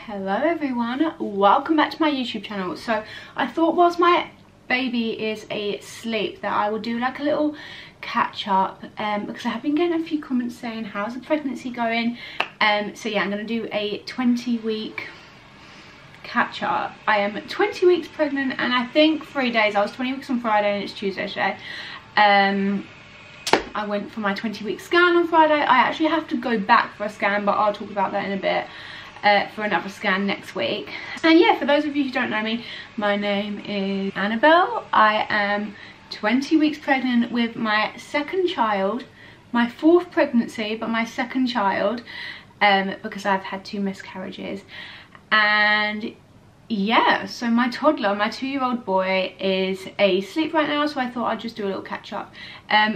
Hello everyone, welcome back to my YouTube channel. So I thought whilst my baby is asleep that I will do like a little catch up because I have been getting a few comments saying how's the pregnancy going. So yeah, I'm going to do a 20-week catch up. I am 20 weeks pregnant and I think 3 days. I was 20 weeks on Friday and it's Tuesday today. I went for my 20-week scan on Friday. I actually have to go back for a scan, but I'll talk about that in a bit. For another scan next week. And yeah, for those of you who don't know me, my name is Annabelle. I am 20 weeks pregnant with my second child, my fourth pregnancy, but my second child, because I've had 2 miscarriages. And yeah, so my toddler, my 2-year-old boy, is asleep right now, so I thought I'd just do a little catch up.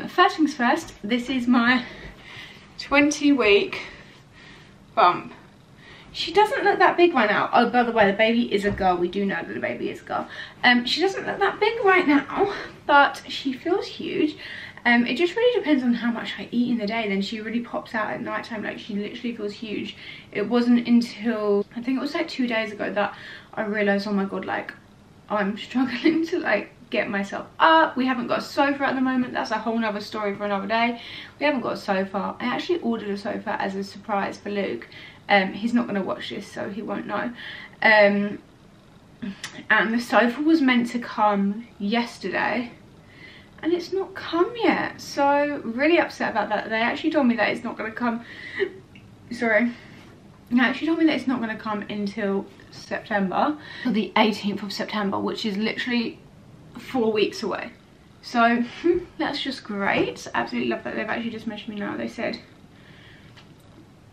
First things first, this is my 20-week bump. She doesn't look that big right now. Oh, by the way, the baby is a girl. We do know that the baby is a girl. She doesn't look that big right now, but she feels huge. It just really depends on how much I eat in the day. Then she really pops out at night time. Like, she literally feels huge. It wasn't until, I think it was like 2 days ago, that I realised, oh my god, like, I'm struggling to like get myself up. We haven't got a sofa at the moment. That's a whole nother story for another day. We haven't got a sofa. I actually ordered a sofa as a surprise for Luke. He's not going to watch this, so he won't know. And the sofa was meant to come yesterday and it's not come yet, so really upset about that. They actually told me that it's not going to come, sorry, they actually told me that it's not going to come until September, the 18th of September, which is literally 4 weeks away. So that's just great. Absolutely love that. They've actually just messaged me now. They said,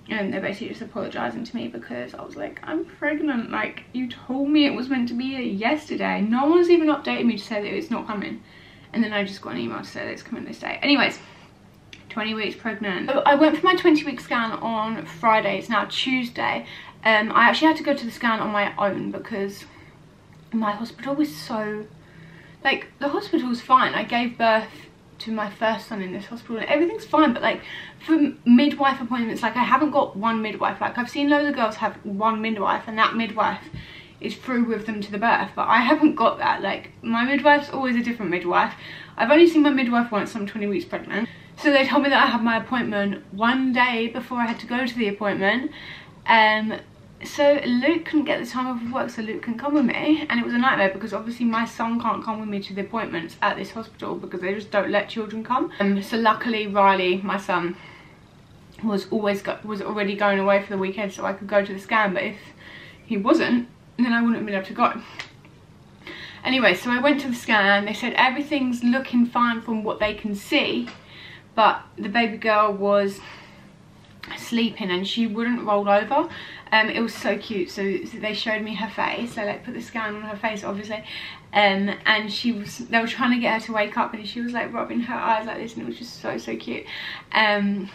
and they're basically just apologising to me because I was like, I'm pregnant. Like, you told me it was meant to be yesterday. No one's even updated me to say that it's not coming. And then I just got an email to say that it's coming this day. Anyways, 20 weeks pregnant. I went for my 20-week scan on Friday. It's now Tuesday. I actually had to go to the scan on my own because my hospital was so... like, the hospital's fine. I gave birth to my first son in this hospital and everything's fine, but like for midwife appointments, like I haven't got one midwife. Like, I've seen loads of girls have one midwife and that midwife is through with them to the birth, but I haven't got that. Like, my midwife's always a different midwife. I've only seen my midwife once. I'm 20 weeks pregnant, so they told me that I had my appointment 1 day before I had to go to the appointment. So Luke couldn't get the time off of work so Luke can come with me, and it was a nightmare because obviously my son can't come with me to the appointments at this hospital because they just don't let children come. So luckily Riley, my son, was already going away for the weekend so I could go to the scan, but if he wasn't, then I wouldn't have been able to go. Anyway, so I went to the scan. They said everything's looking fine from what they can see, but the baby girl was sleeping and she wouldn't roll over. It was so cute. So they showed me her face. They like put the scan on her face, obviously, and they were trying to get her to wake up, and she was like rubbing her eyes like this, and it was just so cute. And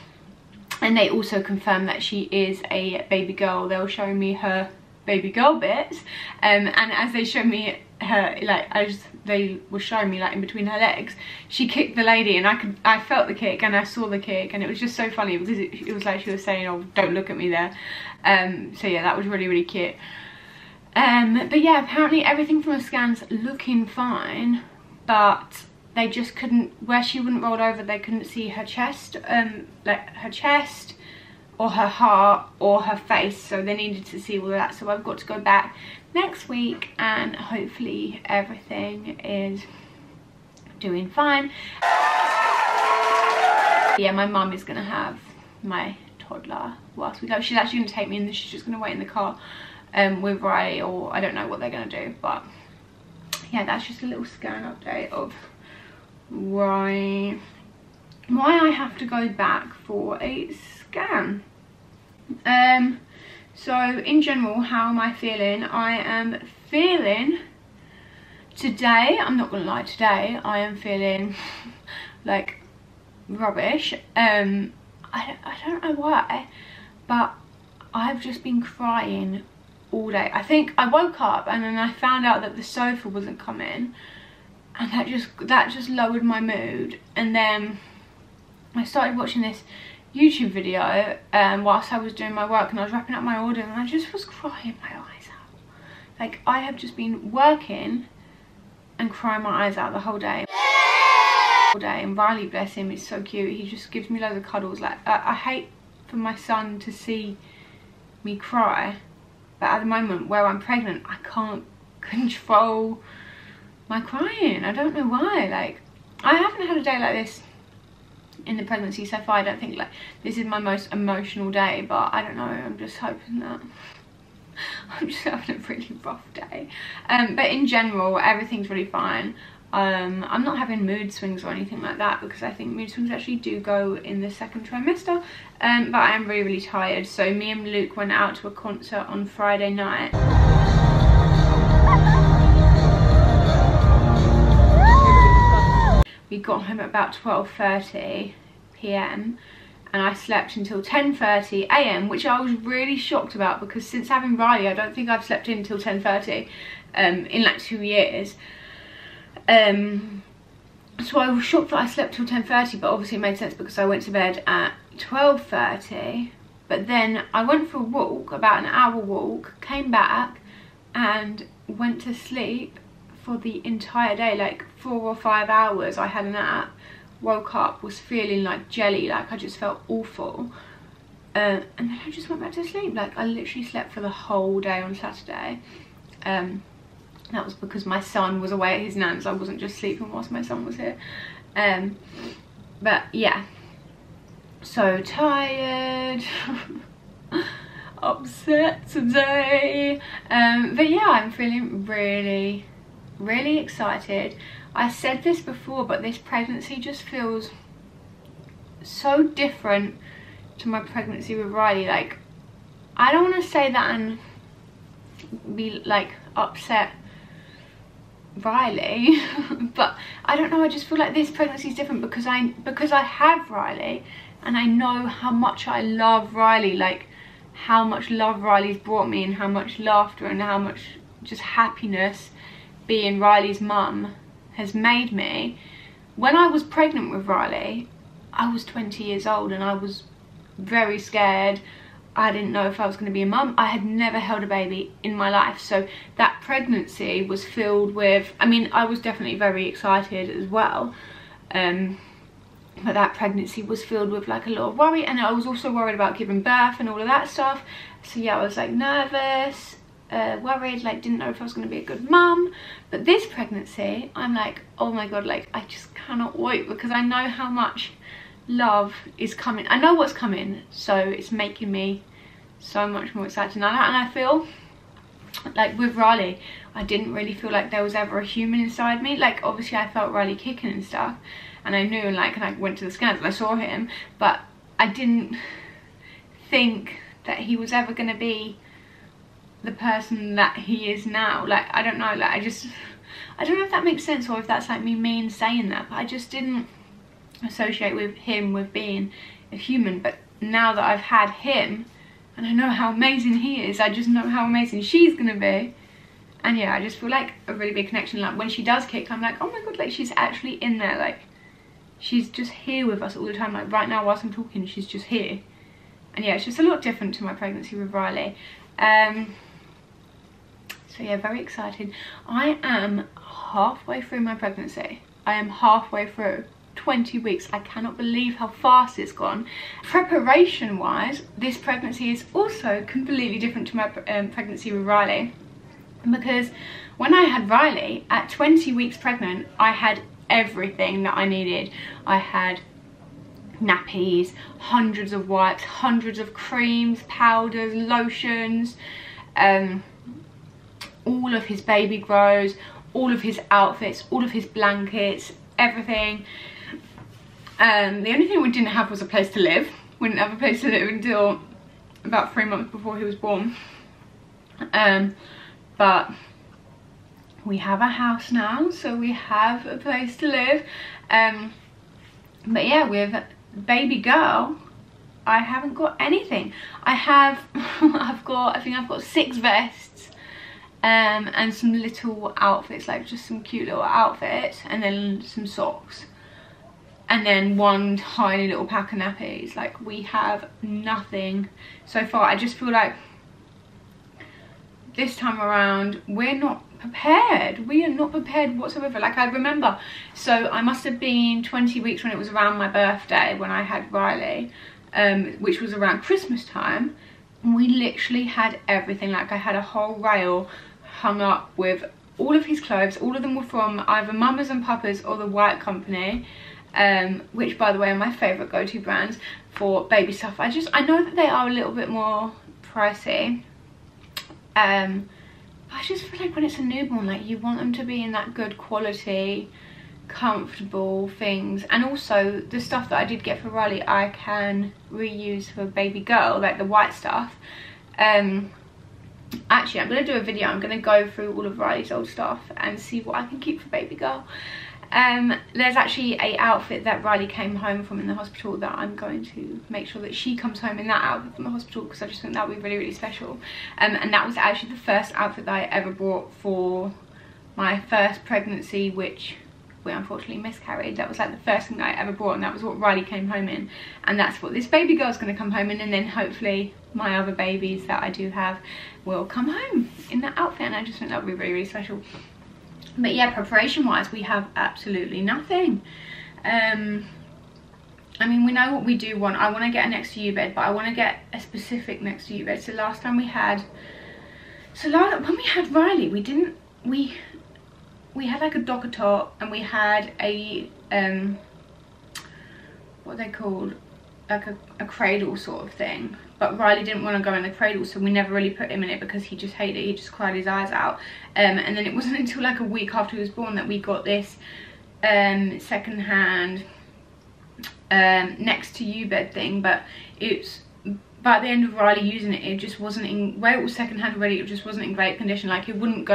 they also confirmed that she is a baby girl. They were showing me her baby girl bits, and as they showed me her, like, they were showing me like in between her legs, she kicked the lady, and I felt the kick and I saw the kick, and it was just so funny because it was like she was saying, oh, don't look at me there. So yeah, that was really cute. But yeah, apparently everything from the scan's looking fine, but they just couldn't, where she wouldn't roll over, they couldn't see her chest, like her chest or her heart or her face, so they needed to see all of that. So I've got to go back next week and hopefully everything is doing fine. Yeah, my mum is gonna have my toddler whilst we go. She's actually gonna take me, and she's just gonna wait in the car with Riley, or I don't know what they're gonna do. But yeah, that's just a little scan update of why I have to go back for a scan. So in general, how am I feeling? I am feeling today, I'm not gonna lie, today I am feeling like rubbish. I don't know why, but I've just been crying all day. I think I woke up and then I found out that the sofa wasn't coming, and that just lowered my mood. And then I started watching this YouTube video whilst I was doing my work, and I was wrapping up my order, and I just was crying my eyes out. Like, I have just been working and crying my eyes out the whole day. And Riley, bless him, is so cute. He just gives me loads of cuddles. Like, I hate for my son to see me cry, but at the moment where I'm pregnant, I can't control my crying. I don't know why. Like, I haven't had a day like this in the pregnancy so far. I don't think like this is my most emotional day, but I don't know, I'm just hoping that I'm just having a really rough day. But in general, everything's really fine. I'm not having mood swings or anything like that, because I think mood swings actually do go in the second trimester. But I am really tired. So me and Luke went out to a concert on Friday night. We got home at about 12:30 p.m. and I slept until 10:30 a.m, which I was really shocked about, because since having Riley, I don't think I've slept in until 10:30 in like 2 years. So I was shocked that I slept till 10:30, but obviously it made sense because I went to bed at 12:30. But then I went for a walk, about an hour walk, came back and went to sleep for the entire day, like 4 or 5 hours. I had a nap, woke up, was feeling like jelly, like I just felt awful, and then I just went back to sleep. Like, I literally slept for the whole day on Saturday. That was because my son was away at his nan's. I wasn't just sleeping whilst my son was here. But yeah, so tired, upset today, but yeah, I'm feeling really excited. I said this before, but this pregnancy just feels so different to my pregnancy with Riley. Like, I don't want to say that and be like upset Riley, but I don't know, I just feel like this pregnancy is different because I have Riley, and I know how much I love Riley, like how much love Riley's brought me, and how much laughter and how much just happiness being Riley's mum has made me. When I was pregnant with Riley, I was 20 years old and I was very scared. I didn't know if I was going to be a mum. I had never held a baby in my life, so that pregnancy was filled with, I mean, I was definitely very excited as well, but that pregnancy was filled with like a lot of worry, and I was also worried about giving birth and all of that stuff. So yeah, I was like nervous, worried, like didn't know if I was going to be a good mum. But this pregnancy, I'm like, oh my god, like I just cannot wait, because I know how much love is coming. I know what's coming, so it's making me so much more excited. And I feel like with Riley, I didn't really feel like there was ever a human inside me. Like, obviously I felt Riley kicking and stuff, and I knew, and like, and I went to the scans and I saw him, but I didn't think that he was ever going to be the person that he is now. Like, I don't know, like I don't know if that makes sense, or if that's like me mean saying that, but I just didn't associate with him with being a human. But now that I've had him and I know how amazing he is, I just know how amazing she's gonna be. And yeah, I just feel like a really big connection. Like when she does kick, I'm like, oh my god, like she's actually in there, like she's just here with us all the time. Like right now whilst I'm talking, she's just here. And yeah, it's just a lot different to my pregnancy with Riley. So yeah, very excited. I am halfway through my pregnancy. I am halfway through. 20 weeks. I cannot believe how fast it's gone. Preparation wise, this pregnancy is also completely different to my pregnancy with Riley, because when I had Riley at 20 weeks pregnant, I had everything that I needed. I had nappies, hundreds of wipes, hundreds of creams, powders, lotions, all of his baby grows, all of his outfits, all of his blankets, everything. The only thing we didn't have was a place to live. We didn't have a place to live until about 3 months before he was born. But we have a house now, so we have a place to live. But yeah, with baby girl, I haven't got anything. I think I've got 6 vests, and some little outfits, like just some cute little outfits, and then some socks. and then one tiny little pack of nappies. Like, we have nothing so far. I just feel like this time around we're not prepared. We are not prepared whatsoever. Like, I remember, so I must have been 20 weeks when it was around my birthday when I had Riley, which was around Christmas time. We literally had everything. Like, I had a whole rail hung up with all of his clothes. All of them were from either Mamas and Papas or the White Company, which, by the way, are my favourite go-to brands for baby stuff. I know that they are a little bit more pricey. I just feel like when it's a newborn, like, you want them to be in that good quality, comfortable things. And also the stuff that I did get for Riley I can reuse for baby girl, like the white stuff. Actually, I'm going to do a video. I'm going to go through all of Riley's old stuff and see what I can keep for baby girl. There's actually a outfit that Riley came home from in the hospital that I'm going to make sure that she comes home in that outfit from the hospital, because I just think that would be really, really special. And that was actually the first outfit that I ever bought for my first pregnancy, which we unfortunately miscarried. That was like the first thing that I ever bought, and that was what Riley came home in, and that's what this baby girl's going to come home in. And then hopefully my other babies that I do have will come home in that outfit, and I just think that would be really, really special. But yeah, preparation wise, we have absolutely nothing. I mean, we know what we do want. I want to get a next to you bed, but I want to get a specific next to you bed. So last time we had, when we had Riley, we had like a docker top, and we had a what are they called, like a cradle sort of thing. But Riley didn't want to go in the cradle, so we never really put him in it because he just hated it. He just cried his eyes out. And then it wasn't until like a week after he was born that we got this second-hand next to you bed thing. But it's, by the end of Riley using it, it just wasn't in, where it was second-hand already, it just wasn't in great condition. Like, it wouldn't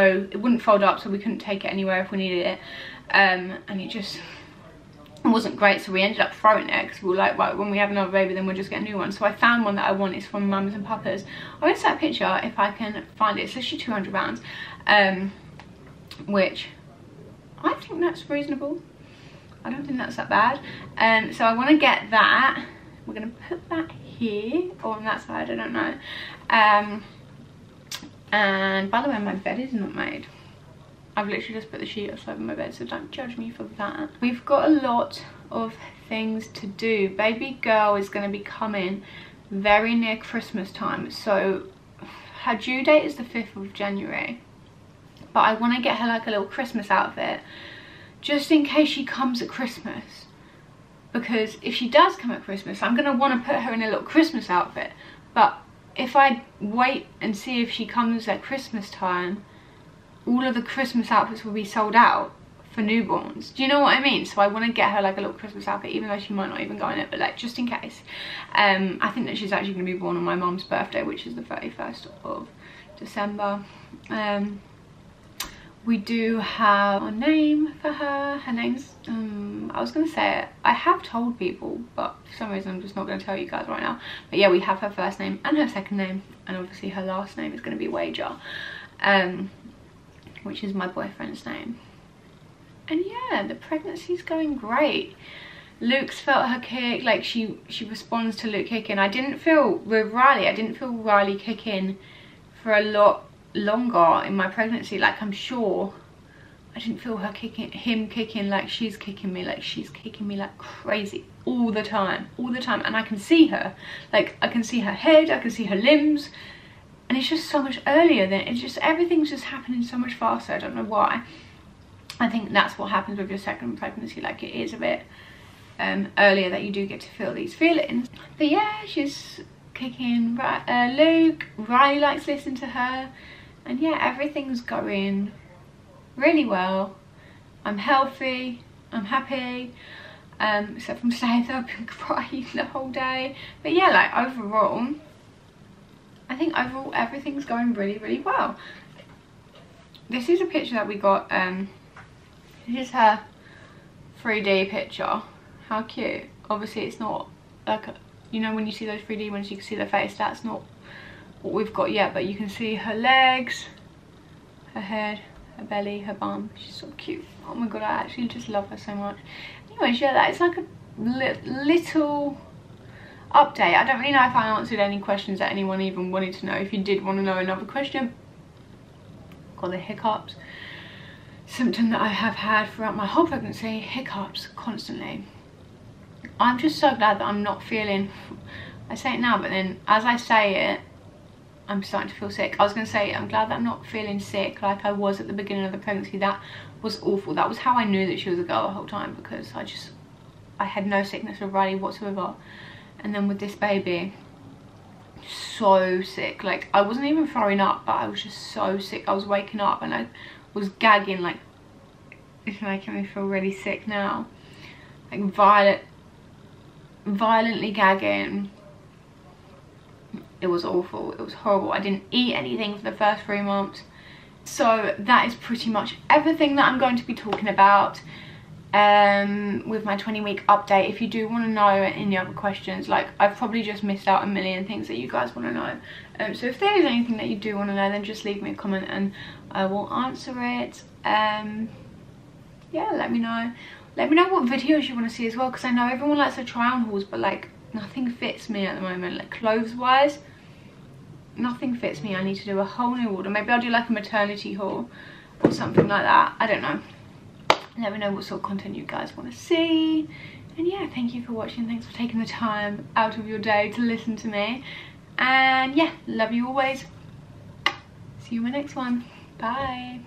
fold up, so we couldn't take it anywhere if we needed it. And it just wasn't great, so we ended up throwing it because we were like, right, when we have another baby then we'll just get a new one. So I found one that I want. It's from Mamas and Papas. I'll insert a picture if I can find it. It's actually £200, which I think that's reasonable. I don't think that's that bad. So I want to get that. We're going to put that here or on that side, I don't know. And by the way, my bed is not made. I've literally just put the sheet over my bed, so don't judge me for that. We've got a lot of things to do. Baby girl is going to be coming very near Christmas time. So her due date is the 5th of January. But I want to get her like a little Christmas outfit, just in case she comes at Christmas. Because if she does come at Christmas, I'm going to want to put her in a little Christmas outfit. But if I wait and see if she comes at Christmas time, all of the Christmas outfits will be sold out for newborns. Do you know what I mean? So I want to get her like a little Christmas outfit, even though she might not even go in it, but like just in case. I think that she's actually going to be born on my mum's birthday, which is the 31st of December. We do have a name for her. Her name's, I was going to say it. I have told people, but for some reason I'm just not going to tell you guys right now. But yeah, we have her first name and her second name, and obviously her last name is going to be Wager. Which is my boyfriend's name. And yeah, the pregnancy's going great. Luke's felt her kick, like she responds to Luke kicking. I didn't feel, with Riley, I didn't feel Riley kicking for a lot longer in my pregnancy. Like, I'm sure I didn't feel him kicking like she's kicking me. Like, she's kicking me like crazy all the time. And I can see her, like I can see her head, I can see her limbs. And it's just so much earlier then. It's just, everything's just happening so much faster. I don't know why. I think that's what happens with your second pregnancy. Like, it is a bit earlier that you do get to feel these feelings. But yeah, she's kicking Luke. Riley likes listening to her. And yeah, everything's going really well. I'm healthy. I'm happy. Except from staying there and crying the whole day. But yeah, like, overall, I think overall everything's going really, really well. This is a picture that we got. This is her 3D picture. How cute. Obviously it's not like, you know, when you see those 3D ones you can see their face. That's not what we've got yet, but you can see her legs, her head, her belly, her bum. She's so cute. Oh my god, I actually just love her so much. Anyways, yeah, that is like a little update. I don't really know if I answered any questions that anyone even wanted to know. If you did want to know another question, got the hiccups, symptom that I have had throughout my whole pregnancy, hiccups constantly. I'm just so glad that I'm not feeling, I say it now, but then as I say it, I'm starting to feel sick. I was going to say I'm glad that I'm not feeling sick like I was at the beginning of the pregnancy. That was awful. That was how I knew that she was a girl the whole time, because I had no sickness or Riley whatsoever. And then with this baby, so sick. Like, I wasn't even throwing up, but I was just so sick. I was waking up and I was gagging. Like, it's making me feel really sick now. Like, violently gagging. It was awful. It was horrible. I didn't eat anything for the first 3 months. So that is pretty much everything that I'm going to be talking about with my 20-week update. If you do want to know any other questions, like, I've probably just missed out a million things that you guys want to know. So if there is anything that you do want to know, then just leave me a comment and I will answer it. Yeah, let me know. Let me know what videos you want to see as well, because I know everyone likes the try on hauls, but like, nothing fits me at the moment. Like, clothes wise, nothing fits me. I need to do a whole new order. Maybe I'll do like a maternity haul or something like that. I don't know. Let me know what sort of content you guys want to see. And yeah, thank you for watching. Thanks for taking the time out of your day to listen to me. And yeah, love you always. See you in my next one. Bye.